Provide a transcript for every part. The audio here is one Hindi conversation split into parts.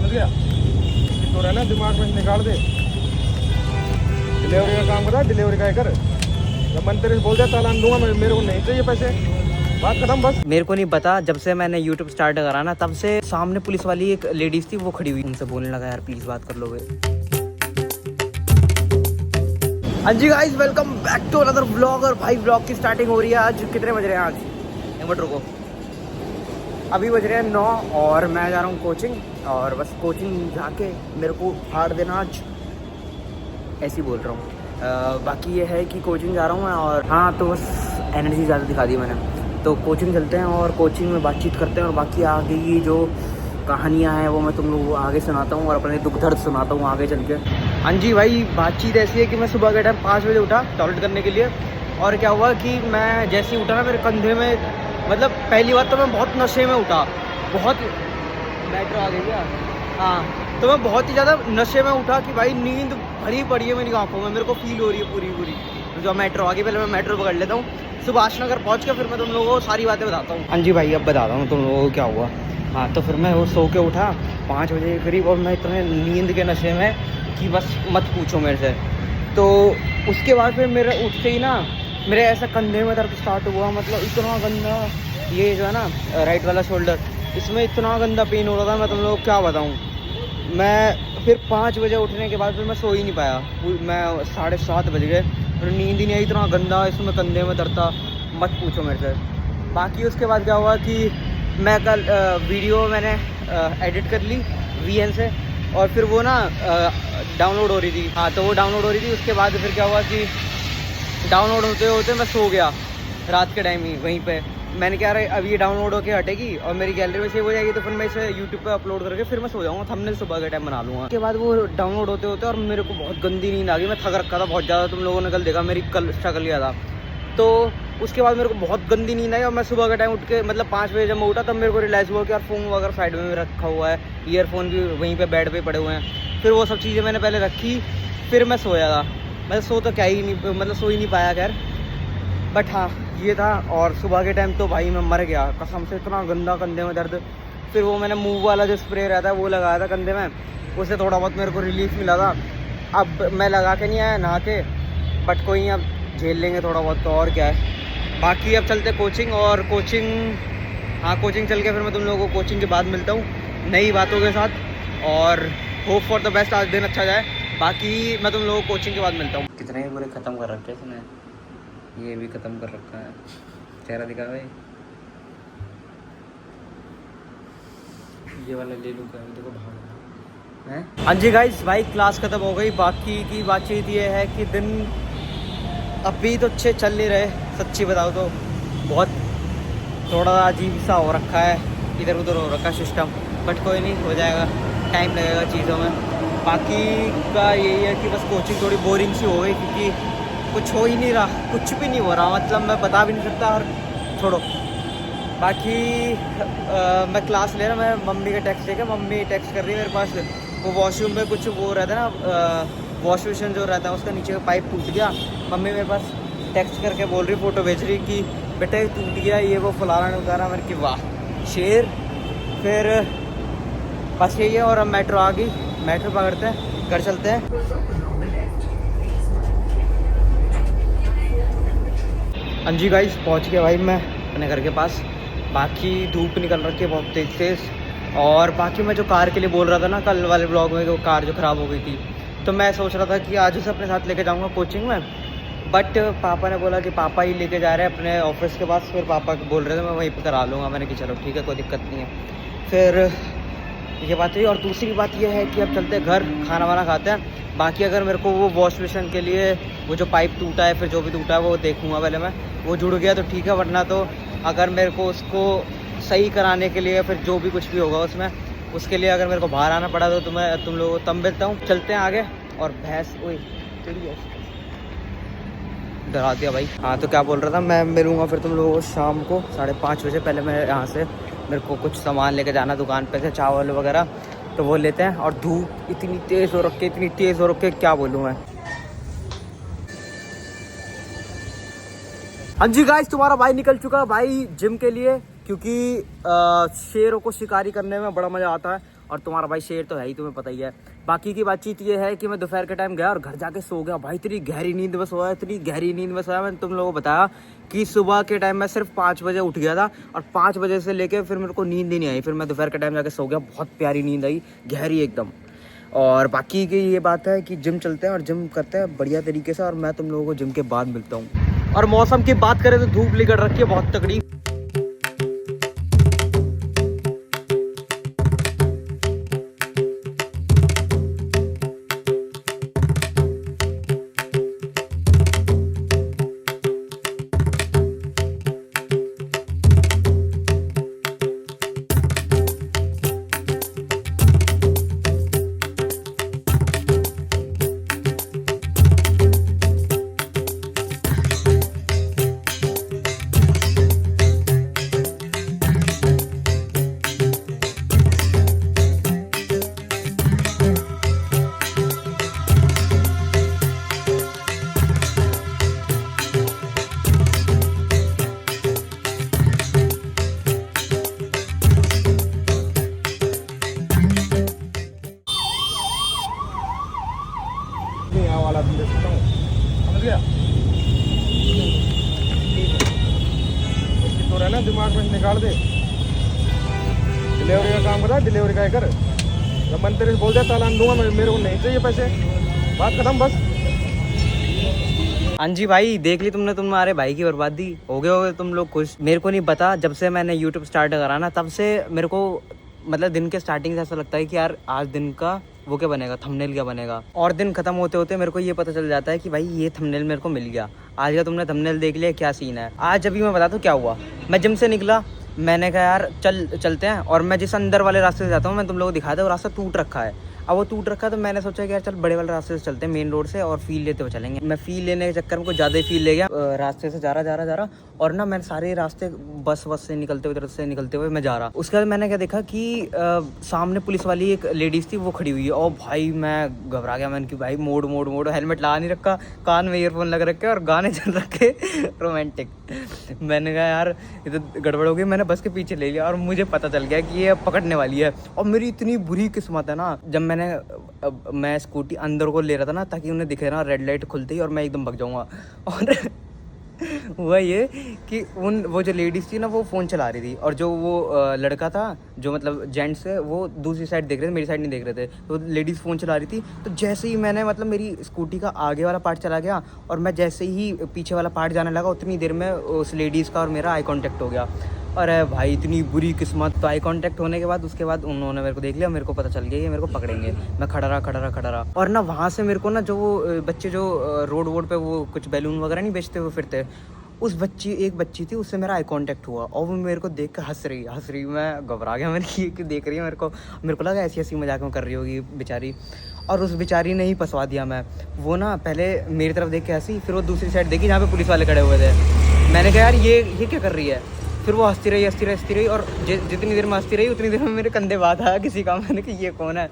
समझ गया? तो रहना दिमाग में निकाल दे। डिलीवरी का काम करा, डिलीवरी का कर। जब मन तेरे से बोल दिया चालान दूंगा मैं, मेरे को नहीं चाहिए पैसे, बात खत्म बस। मेरे को नहीं पता, जब से मैंने YouTube स्टार्ट करा ना तब से सामने पुलिस वाली एक लेडीज थी, वो खड़ी हुई, उनसे बोलने लगा यार प्लीज बात कर लोगे। हाँ जी guys, welcome back to another vlog. और भाई व्लॉग की स्टार्टिंग हो रही है। आज कितने बज रहे हैं? आज एक मिनट रुको, अभी बज रहे हैं 9 और मैं जा रहा हूँ कोचिंग। और बस कोचिंग जाके मेरे को फाड़ देना आज, ऐसे ही बोल रहा हूँ। बाकी ये है कि कोचिंग जा रहा हूँ मैं, और हाँ तो बस एनर्जी ज़्यादा दिखा दी मैंने। तो कोचिंग चलते हैं और कोचिंग में बातचीत करते हैं, और बाकी आगे की जो कहानियाँ हैं वो मैं तुम लोगों को आगे सुनाता हूँ, और अपने दुख दर्द सुनाता हूँ आगे चल के। हाँ जी भाई, बातचीत ऐसी है कि मैं सुबह के टाइम 5 बजे उठा टॉयलेट करने के लिए। और क्या हुआ कि मैं जैसे ही उठा ना, मेरे कंधे में, मतलब पहली बात तो मैं बहुत नशे में उठा, बहुत मेट्रो आ गई क्या? हाँ, तो मैं बहुत ही ज़्यादा नशे में उठा कि भाई नींद भरी पड़ी है मेरी आंखों में, मेरे को फील हो रही है पूरी। तो जो मेट्रो आ गई, पहले मैं मेट्रो पकड़ लेता हूँ सुभाष नगर पहुँच के, फिर मैं तुम लोगों को सारी बातें बताता हूँ। हाँ जी भाई, अब बताता हूँ तुम लोगों को क्या हुआ। हाँ, तो फिर मैं वो सो के उठा 5 बजे करीब, और मैं इतने नींद के नशे में कि बस मत पूछो मेरे से। तो उसके बाद फिर मेरे उठते ही ना मेरे ऐसा कंधे में दर्द स्टार्ट हुआ, मतलब इतना गंदा, ये जो है ना राइट वाला शोल्डर, इसमें इतना गंदा पेन हो रहा था, मैं तुम लोगों को क्या बताऊँ। मैं फिर 5 बजे उठने के बाद फिर मैं सो ही नहीं पाया, मैं 7:30 बज गए, और नींद ही नहीं आई, इतना गंदा इसमें कंधे में दर्द था, मत पूछो मेरे से। बाकी उसके बाद क्या हुआ कि मैं कल वीडियो मैंने एडिट कर ली VN से, और फिर वो ना डाउनलोड हो रही थी। हाँ, तो वो डाउनलोड हो रही थी। उसके बाद फिर क्या हुआ कि डाउनलोड होते होते मैं सो गया रात के टाइम ही वहीं पे। मैंने क्या रहा, अब ये डाउनलोड होके हटेगी और मेरी गैलरी में सेव हो जाएगी, तो फिर मैं इसे यूट्यूब पे अपलोड करके फिर मैं सो जाऊँगा, थंबनेल सुबह के टाइम बना लूँगा। उसके बाद वो डाउनलोड होते होते और मेरे को बहुत गंदी नींद आ गई, मैं थक रखा था बहुत ज़्यादा, तुम लोगों ने कल देखा मेरी कल स्ट्रगल किया था। तो उसके बाद मेरे को बहुत गंदी नींद आई, और मैं सुबह के टाइम उठ के, मतलब 5 बजे जब मैं उठा, तब मेरे को रियलाइज़ हुआ कि यार फ़ोन वगैरह साइड में रखा हुआ है, ईयरफोन भी वहीं पे बेड पे पड़े हुए हैं। फिर वो सब चीज़ें मैंने पहले रखी, फिर मैं सोया था। मैं सो तो क्या ही नहीं, मतलब सो ही नहीं पाया खैर, बट हाँ ये था। और सुबह के टाइम तो भाई मैं मर गया कसम से, इतना गंदा कंधे में दर्द। फिर वो मैंने मूव वाला जो स्प्रे रहता है वो लगाया था कंधे में, उससे थोड़ा बहुत मेरे को रिलीफ मिला था। अब मैं लगा के नहीं आया नहा के, बट कोई नहीं, अब झेल लेंगे थोड़ा बहुत, तो और क्या है। बाकी अब चलते कोचिंग, और कोचिंग, हाँ कोचिंग चल के फिर मैं तुम लोगों को कोचिंग के बाद मिलता हूँ नई बातों के साथ, और होप फॉर द बेस्ट, आज दिन अच्छा जाए। बाकी मैं तुम लोगों को कोचिंग के बाद मिलता हूँ। कितने ही पूरे ख़त्म कर रखे हैं इसने, ये भी ख़त्म कर रखा है, चेहरा दिखा भाई, ये वाला ले लूँगा, देखो भाग है। हाँ जी गाइस, भाई क्लास ख़त्म हो गई। बाकी की बातचीत ये है कि दिन अभी तो अच्छे चल नहीं रहे, सच्ची बताओ तो बहुत थोड़ा अजीब सा हो रखा है, इधर उधर हो रखा है सिस्टम, बट कोई नहीं, हो जाएगा, टाइम लगेगा चीज़ों में। बाकी का यही है कि बस कोचिंग थोड़ी बोरिंग सी हो गई, क्योंकि कुछ हो ही नहीं रहा, कुछ भी नहीं हो रहा, मतलब मैं बता भी नहीं सकता, और छोड़ो। बाकी मैं क्लास ले रहा, मैं मम्मी का टेक्स्ट लेकर, मम्मी टेक्स्ट कर रही है मेरे पास, वो वॉशरूम में कुछ वो रहता है ना, वॉश बेसिन जो रहता है उसका नीचे का पाइप टूट गया। मम्मी मेरे पास टेक्स्ट करके बोल रही, फ़ोटो भेज रही कि बेटे टूट गया ये वो फलाना उतारा, मेरे की वाह शेर। फिर बस यही है, और अब मेट्रो आ गई, मेट्रो पकड़ते हैं, घर चलते हैं। हाँ जी गाइस, पहुँच गया भाई मैं अपने घर के पास। बाकी धूप निकल रखी है बहुत तेज़, और बाकी मैं जो कार के लिए बोल रहा था ना कल वाले ब्लॉग में, वो कार जो ख़राब हो गई थी, तो मैं सोच रहा था कि आज उसे अपने साथ लेके जाऊंगा कोचिंग में, बट पापा ने बोला कि पापा ही लेके जा रहे हैं अपने ऑफिस के पास, फिर पापा बोल रहे थे मैं वहीं पे करा लूँगा। मैंने कहा चलो ठीक है, कोई दिक्कत नहीं है। फिर ये बात हुई, और दूसरी बात ये है कि अब चलते हैं घर, खाना वाना खाते हैं। बाकी अगर मेरे को वो वॉश बेसिन के लिए वो जो पाइप टूटा है, फिर जो भी टूटा है वो देखूँगा पहले मैं, वो जुड़ गया तो ठीक है, वरना तो अगर मेरे को उसको सही कराने के लिए, फिर जो भी कुछ भी होगा उसमें, उसके लिए अगर मेरे को बाहर आना पड़ा तो मैं तुम लोगों को तब मिलता हूँ। चलते हैं आगे। और भैंस, ओए डरा दिया भाई। हाँ, तो क्या बोल रहा था, मैं मिलूँगा फिर तुम लोगों को शाम को 5:30 बजे। पहले मैं यहाँ से, मेरे को कुछ सामान लेके जाना दुकान पे से, चावल वगैरह, तो वो लेते हैं। और धूप इतनी तेज़ हो रखी है, इतनी तेज़ हो रखी है, क्या बोलूँ मैं। हाँ जी गाइस, तुम्हारा भाई निकल चुका है भाई जिम के लिए, क्योंकि शेरों को शिकारी करने में बड़ा मज़ा आता है। और तुम्हारा भाई शेर तो है ही, तुम्हें पता ही है। बाकी की बातचीत ये है कि मैं दोपहर के टाइम गया और घर जाके सो गया। भाई इतनी गहरी नींद में सोया, इतनी गहरी नींद में सोया। मैंने तुम लोगों को बताया कि सुबह के टाइम मैं सिर्फ 5 बजे उठ गया था और 5 बजे से लेके फिर मेरे को नींद ही नहीं आई। फिर मैं दोपहर के टाइम जाके सो गया, बहुत प्यारी नींद आई, गहरी एकदम। और बाकी की ये बात है कि जिम चलते हैं और जिम करते हैं बढ़िया तरीके से। और मैं तुम लोगों को जिम के बाद मिलता हूँ। और मौसम की बात करें तो धूप निकल रखी है बहुत तगड़ी। यहाँ वाला तुम देख सकता हूँ, समझ गया? उसकी तो रहना दिमाग में निकाल दे। डिलीवरी का काम करा, डिलीवरी का ही कर। जब मन तेरे से बोल दिया चालान दूंगा, मेरे को नहीं चाहिए पैसे, बात खत्म बस। हाँ जी भाई, देख ली तुमने तुम्हारे भाई की बर्बादी। हो गए तुम लोग खुश। मेरे को नहीं पता, जब से मैंने यूट्यूब स्टार्ट करा ना तब से मेरे को मतलब दिन के स्टार्टिंग से ऐसा लगता है कि यार आज दिन का वो क्या बनेगा, थंबनेल क्या बनेगा। और दिन खत्म होते होते मेरे को ये पता चल जाता है कि भाई ये थंबनेल मेरे को मिल गया। आज का तुमने थंबनेल देख लिया, क्या सीन है। आज अभी मैं बताता हूँ क्या हुआ। मैं जिम से निकला, मैंने कहा यार चलते हैं। और मैं जिस अंदर वाले रास्ते से जाता हूँ, मैं तुम लोगों को दिखाता हूँ, रास्ता टूट रखा है। अब वो टूट रखा है तो मैंने सोचा कि यार चल बड़े वाले रास्ते से चलते हैं, मेन रोड से, और फील लेते हुए चलेंगे। मैं फील लेने के चक्कर में कुछ ज़्यादा ही फील ले गया। रास्ते से जा रहा और ना मैं सारे रास्ते बस से निकलते हुए मैं जा रहा। उसके बाद मैंने क्या देखा कि सामने पुलिस वाली एक लेडीज़ थी, वो खड़ी हुई है। और भाई मैं घबरा गया। मैंने कि भाई मोड़ हेलमेट लगा नहीं रखा, कान में ईयरफोन लग रखे और गाने चल रखे रोमांटिक। मैंने कहा यार ये तो गड़बड़ हो गई। मैंने बस के पीछे ले लिया और मुझे पता चल गया कि ये पकड़ने वाली है। और मेरी इतनी बुरी किस्मत है ना, जब मैं स्कूटी अंदर को ले रहा था ना ताकि उन्हें दिखे ना रेड लाइट खुलते ही और मैं एकदम भाग जाऊंगा। और हुआ ये कि वो जो लेडीज़ थी ना वो फ़ोन चला रही थी, और जो वो लड़का था जो मतलब जेंट्स है वो दूसरी साइड देख रहे थे, मेरी साइड नहीं देख रहे थे। तो लेडीज़ फ़ोन चला रही थी। तो जैसे ही मैंने मतलब मेरी स्कूटी का आगे वाला पार्ट चला गया और मैं जैसे ही पीछे वाला पार्ट जाने लगा, उतनी देर में उस लेडीज़ का और मेरा आई कॉन्टैक्ट हो गया। अरे भाई इतनी बुरी किस्मत। तो आई कांटेक्ट होने के बाद उसके बाद उन्होंने मेरे को देख लिया, मेरे को पता चल गया ये मेरे को पकड़ेंगे। मैं खड़ा रहा। और ना वहाँ से मेरे को ना जो वो बच्चे जो रोड पे वो कुछ बैलून वगैरह नहीं बेचते हुए फिरते, एक बच्ची थी, उससे मेरा आई कांटेक्ट हुआ और वो मेरे को देख कर हंस रही। मैं घबरा गया, मैंने कि देख रही है मेरे को लगा ऐसी मजाक में कर रही होगी बेचारी। और उस बेचारी ने ही फंसवा दिया। मैं वो ना पहले मेरी तरफ देख के हंसी, फिर वो दूसरी साइड देखी जहाँ पे पुलिस वाले खड़े हुए थे। मैंने कहा यार ये क्या कर रही है। फिर वो हंसती रही और जितनी देर में हंसती रही उतनी देर में मेरे कंधे बात आया किसी का। मैंने कहा ये कौन है।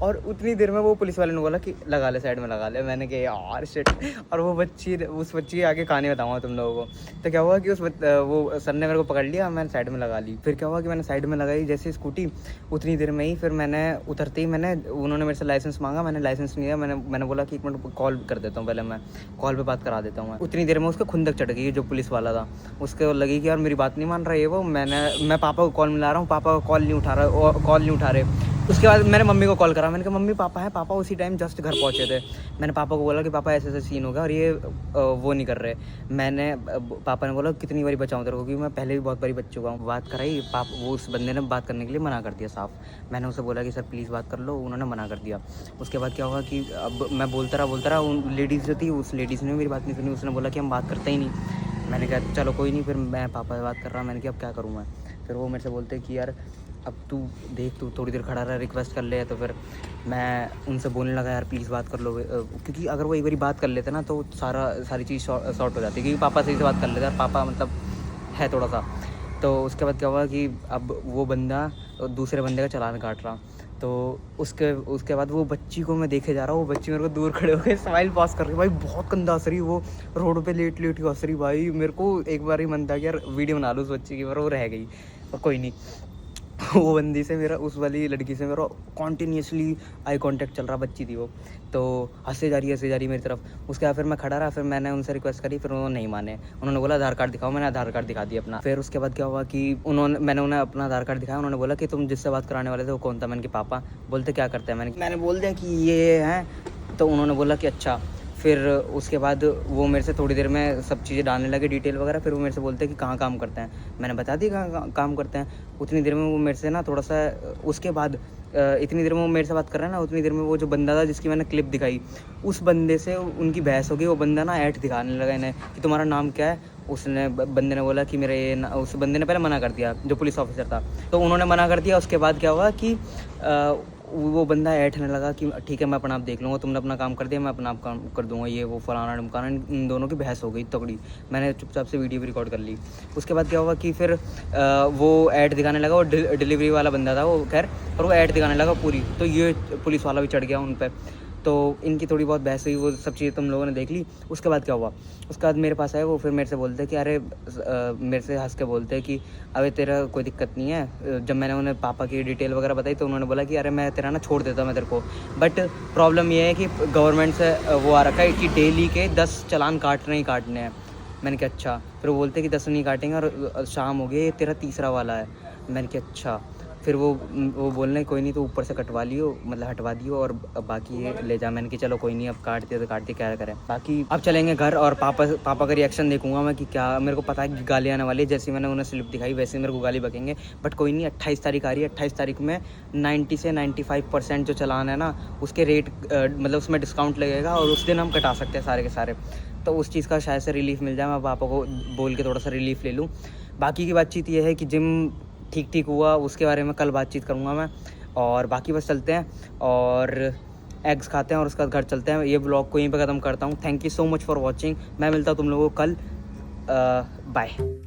और उतनी देर में वो पुलिस वाले ने बोला कि लगा ले, साइड में लगा ले। मैंने कहा यार शिट। और वो उस बच्ची के आगे कहानी बताऊंगा तुम लोगों को। तो क्या हुआ कि वो सर ने मेरे को पकड़ लिया, मैंने साइड में लगा ली। फिर क्या हुआ कि मैंने साइड में लगाई जैसे स्कूटी, उतनी देर में ही फिर मैंने उतरते ही उन्होंने मेरे से लाइसेंस मांगा। मैंने लाइसेंस नहीं दिया। मैंने बोला कि 1 मिनट कॉल कर देता हूँ, पहले मैं कॉल पर बात करा देता हूँ। उतनी देर में उसको खुंदक चढ़ गई जो पुलिस वाला था। उसको लगी कि यार मेरी बात नहीं मान रहा है वो। मैं पापा को कॉल मिला रहा हूँ, पापा कॉल नहीं उठा रहे। उसके बाद मैंने मम्मी को कॉल करा। मैंने कहा मम्मी पापा है। पापा उसी टाइम जस्ट घर पहुंचे थे। मैंने पापा को बोला कि पापा ऐसे सीन हो गया और ये वो नहीं कर रहे। पापा ने बोला कितनी बारी बचाऊं तेरे को, क्योंकि मैं पहले भी बहुत बारी बच चुका हूँ। बात कराई, वो उस बंदे ने बात करने के लिए मना कर दिया साफ। मैंने उसे बोला कि सर प्लीज़ बात कर लो, उन्होंने मना कर दिया। उसके बाद क्या हुआ कि अब मैं बोलता रहा। उन लेडीज़ जो थी, उस लेडीज़ ने मेरी बात नहीं सुनी। उसने बोला कि हम बात करते ही नहीं। मैंने कहा चलो कोई नहीं, फिर मैं पापा से बात कर रहा। मैंने कहा अब क्या करूँ मैं। फिर वो मेरे से बोलते कि यार अब तू थोड़ी देर खड़ा रहा, रिक्वेस्ट कर ले। तो फिर मैं उनसे बोलने लगा यार प्लीज़ बात कर लो, क्योंकि अगर वो एक बारी बात कर लेते ना तो सारी चीज़ सॉर्ट हो जाती, क्योंकि पापा सही से बात कर लेते और पापा मतलब है थोड़ा सा। तो उसके बाद क्या हुआ कि अब वो बंदा दूसरे बंदे का चालान काट रहा। तो उसके बाद वो बच्ची को मैं देखे जा रहा हूँ, वो बच्ची मेरे को दूर खड़े होकर स्माइल पास कर रही, भाई बहुत गंदा हंस रही वो, रोड पे लेट लेट के हंस रही। भाई मेरे को एक बार ही मन था कि यार वीडियो बना लूँ उस बच्ची की, पर वो रह गई, और कोई नहीं। वो बंदी से मेरा, उस वाली लड़की से मेरा कॉन्टीन्यूसली आई कांटेक्ट चल रहा, बच्ची थी वो, तो हंसे जा रही मेरी तरफ। उसके बाद फिर मैं खड़ा रहा, फिर मैंने उनसे रिक्वेस्ट करी, फिर उन्होंने नहीं माने, उन्होंने बोला आधार कार्ड दिखाओ, मैंने आधार कार्ड दिखा दिया अपना। फिर उसके बाद क्या हुआ कि मैंने उन्हें अपना आधार कार्ड दिखाया, उन्होंने बोला कि तुम जिससे बात कराने वाले थे वो कौन था? मैंने कि पापा। बोलते क्या करते हैं? मैंने बोल दिया कि ये हैं, तो उन्होंने बोला कि अच्छा। फिर उसके बाद वो मेरे से थोड़ी देर में सब चीज़ें डालने लगे, डिटेल वगैरह। फिर वो मेरे से बोलते हैं कि कहाँ काम करते हैं, मैंने बता दी कहाँ काम करते हैं। उतनी देर में वो मेरे से ना थोड़ा सा, उसके बाद इतनी देर में वो मेरे से बात कर रहा है ना, उतनी देर में वो जो बंदा था जिसकी मैंने क्लिप दिखाई, उस बंदे से उनकी बहस हो गई। वो बंदा ना ऐड दिखाने लगा इन्हें कि तुम्हारा नाम क्या है। उसने बंदे ने बोला कि उस बंदे ने पहले मना कर दिया, जो पुलिस ऑफिसर था, तो उन्होंने मना कर दिया। उसके बाद क्या हुआ कि वो बंदा ऐठने लगा कि ठीक है मैं अपना आप देख लूँगा, तुमने अपना काम कर दिया, मैं अपना आप काम कर दूंगा, ये वो फलाना ढमकाना। इन दोनों की बहस हो गई तगड़ी, मैंने चुपचाप से वीडियो भी रिकॉर्ड कर ली। उसके बाद क्या हुआ कि फिर वो ऐड दिखाने लगा, वो डिलीवरी वाला बंदा था वो, खैर, और वो ऐड दिखाने लगा पूरी। तो ये पुलिस वाला भी चढ़ गया उन पर, तो इनकी थोड़ी बहुत बहस हुई, वो सब चीज़ें तुम लोगों ने देख ली। उसके बाद क्या हुआ, उसके बाद मेरे पास आए वो, फिर मेरे से बोलते कि अरे मेरे से हंस के बोलते कि अबे तेरा कोई दिक्कत नहीं है। जब मैंने उन्हें पापा की डिटेल वगैरह बताई तो उन्होंने बोला कि अरे मैं तेरा ना छोड़ देता मैं तेरे को, बट प्रॉब्लम ये है कि गवर्नमेंट से वो आ रखा है कि डेली के 10 चालान काटने ही काटने हैं। मैंने कहा अच्छा। फिर वो बोलते कि 10 नहीं काटेंगे और शाम हो गई, ये तेरा तीसरा वाला है। मैंने कहा अच्छा। फिर वो बोलने कोई नहीं तो ऊपर से कटवा लियो, मतलब हटवा दियो, और बाकी ये ले जा। मैंने कि चलो कोई नहीं, अब काट दिया तो काट दिया, क्या करें। बाकी अब चलेंगे घर, और पापा का रिएक्शन देखूंगा मैं कि क्या। मेरे को पता है कि गाली आने वाली है, जैसे मैंने उन्हें स्लिप दिखाई वैसे मेरे को गाली बकेंगे, बट कोई नहीं। 28 तारीख आ रही है, 28 तारीख में 90 से 95% जो चालान है ना, उसके रेट मतलब उसमें डिस्काउंट लगेगा, और उस दिन हम कटा सकते हैं सारे के सारे। तो उस चीज़ का शायद से रिलीफ मिल जाए, मैं पापा को बोल के थोड़ा सा रिलीफ ले लूँ। बाकी की बातचीत ये है कि जिम ठीक हुआ, उसके बारे में कल बातचीत करूँगा मैं। और बाकी बस चलते हैं और एग्स खाते हैं, और उसके बाद घर चलते हैं। ये व्लॉग को यहीं पे ख़त्म करता हूँ। Thank you so much for watching. मैं मिलता हूँ तुम लोगों को कल। बाय।